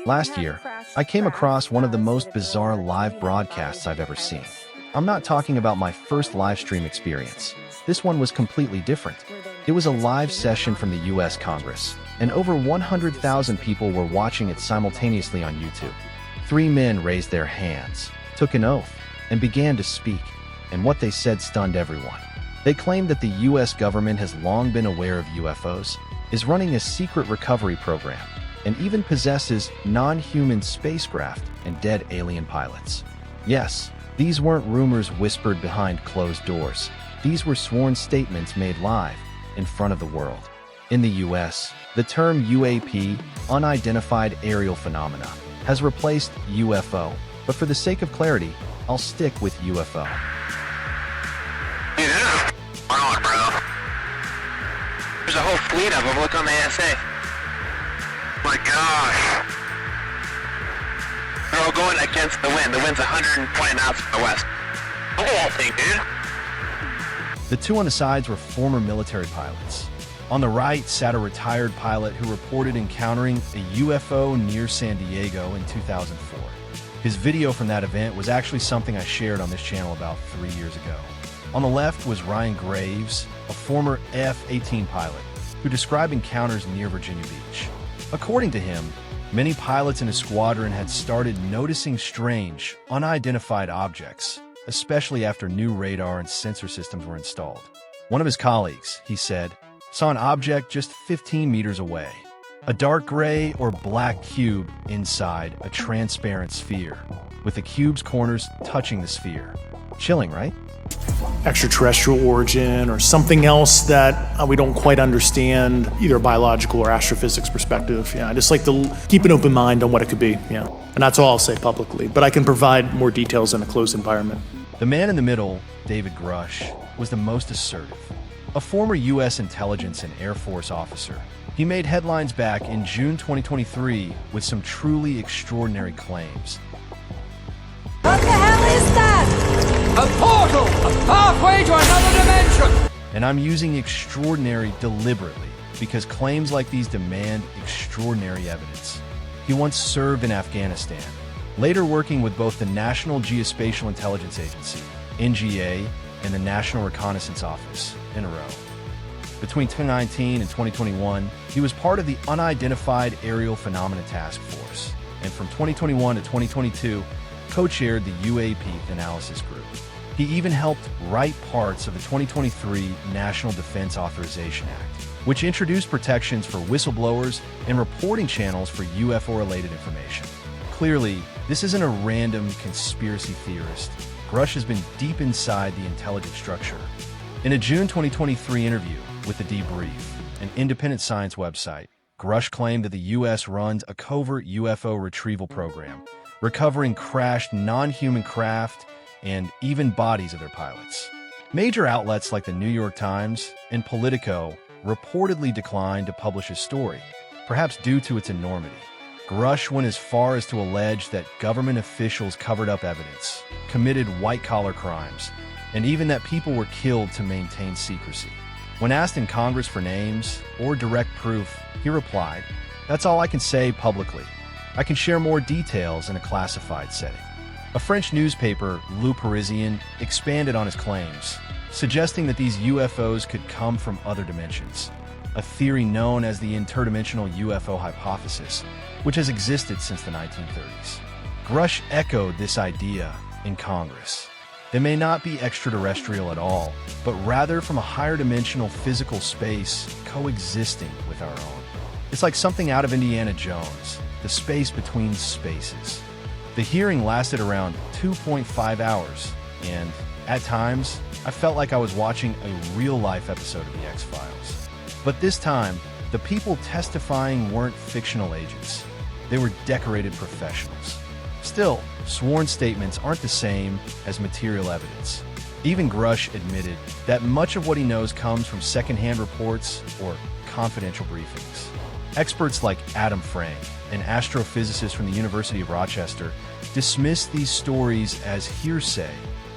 Last year, I came across one of the most bizarre live broadcasts I've ever seen. I'm not talking about my first live stream experience. This one was completely different. It was a live session from the US Congress, and over 100,000 people were watching it simultaneously on YouTube. Three men raised their hands, took an oath, and began to speak, and what they said stunned everyone. They claimed that the US government has long been aware of UFOs, is running a secret recovery program, and even possesses non-human spacecraft and dead alien pilots. Yes, these weren't rumors whispered behind closed doors. These were sworn statements made live in front of the world. In the US, the term UAP, unidentified aerial phenomena, has replaced UFO, but for the sake of clarity, I'll stick with UFO. Dude, this is on, bro. There's a whole fleet of them. Look on the ASA. My gosh. They're all going against the wind. The wind's 120 knots from the west. Look at that thing, dude. The two on the sides were former military pilots. On the right sat a retired pilot who reported encountering a UFO near San Diego in 2004. His video from that event was actually something I shared on this channel about 3 years ago. On the left was Ryan Graves, a former F-18 pilot, who described encounters near Virginia Beach. According to him, many pilots in his squadron had started noticing strange, unidentified objects, especially after new radar and sensor systems were installed. One of his colleagues, he said, saw an object just 15 meters away, a dark gray or black cube inside a transparent sphere, with the cube's corners touching the sphere. Chilling, right? Extraterrestrial origin or something else that we don't quite understand, either biological or astrophysics perspective. Yeah, I just like to keep an open mind on what it could be. Yeah, and that's all I'll say publicly, but I can provide more details in a closed environment. The man in the middle, David Grush, was the most assertive. A former U.S. intelligence and Air Force officer, he made headlines back in June 2023 with some truly extraordinary claims. What the hell is that? A portal! A pathway to another dimension! And I'm using extraordinary deliberately because claims like these demand extraordinary evidence. He once served in Afghanistan, later working with both the National Geospatial Intelligence Agency, NGA, and the National Reconnaissance Office, NRO. Between 2019 and 2021, he was part of the Unidentified Aerial Phenomena Task Force, and from 2021 to 2022, co-chaired the UAP Analysis Group. He even helped write parts of the 2023 National Defense Authorization Act, which introduced protections for whistleblowers and reporting channels for UFO-related information. Clearly, this isn't a random conspiracy theorist. Grush has been deep inside the intelligence structure. In a June 2023 interview with The Debrief, an independent science website, Grush claimed that the U.S. runs a covert UFO retrieval program, recovering crashed non-human craft and even bodies of their pilots. Major outlets like the New York Times and Politico reportedly declined to publish his story, perhaps due to its enormity. Grush went as far as to allege that government officials covered up evidence, committed white-collar crimes, and even that people were killed to maintain secrecy. When asked in Congress for names or direct proof, he replied, "That's all I can say publicly. I can share more details in a classified setting." A French newspaper, Le Parisien, expanded on his claims, suggesting that these UFOs could come from other dimensions, a theory known as the interdimensional UFO hypothesis, which has existed since the 1930s. Grush echoed this idea in Congress. They may not be extraterrestrial at all, but rather from a higher dimensional physical space coexisting with our own. It's like something out of Indiana Jones, the space between spaces. The hearing lasted around 2.5 hours, and at times, I felt like I was watching a real-life episode of The X-Files. But this time, the people testifying weren't fictional agents. They were decorated professionals. Still, sworn statements aren't the same as material evidence. Even Grush admitted that much of what he knows comes from secondhand reports or confidential briefings. Experts like Adam Frank, an astrophysicist from the University of Rochester, dismissed these stories as hearsay,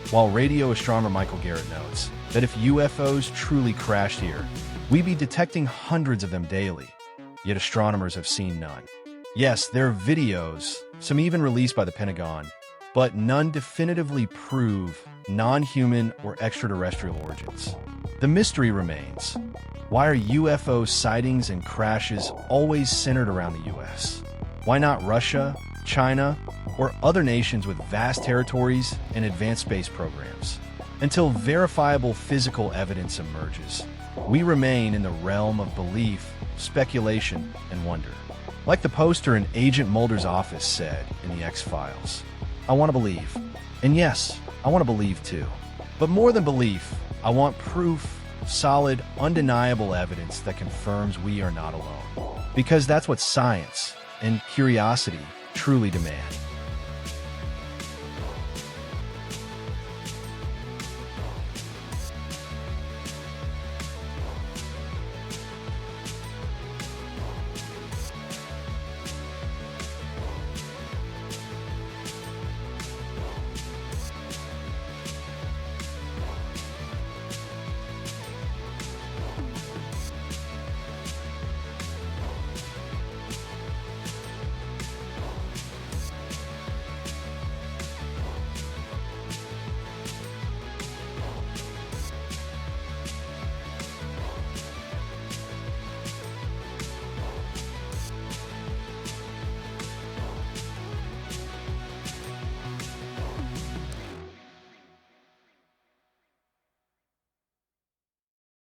while radio astronomer Michael Garrett notes that if UFOs truly crashed here, we'd be detecting hundreds of them daily, yet astronomers have seen none. Yes, there are videos, some even released by the Pentagon, but none definitively prove non-human or extraterrestrial origins. The mystery remains. Why are UFO sightings and crashes always centered around the US? Why not Russia, China, or other nations with vast territories and advanced space programs? Until verifiable physical evidence emerges, we remain in the realm of belief, speculation, and wonder. Like the poster in Agent Mulder's office said in the X-Files, I want to believe. And yes, I want to believe too. But more than belief, I want proof, solid, undeniable evidence that confirms we are not alone. Because that's what science and curiosity truly demand.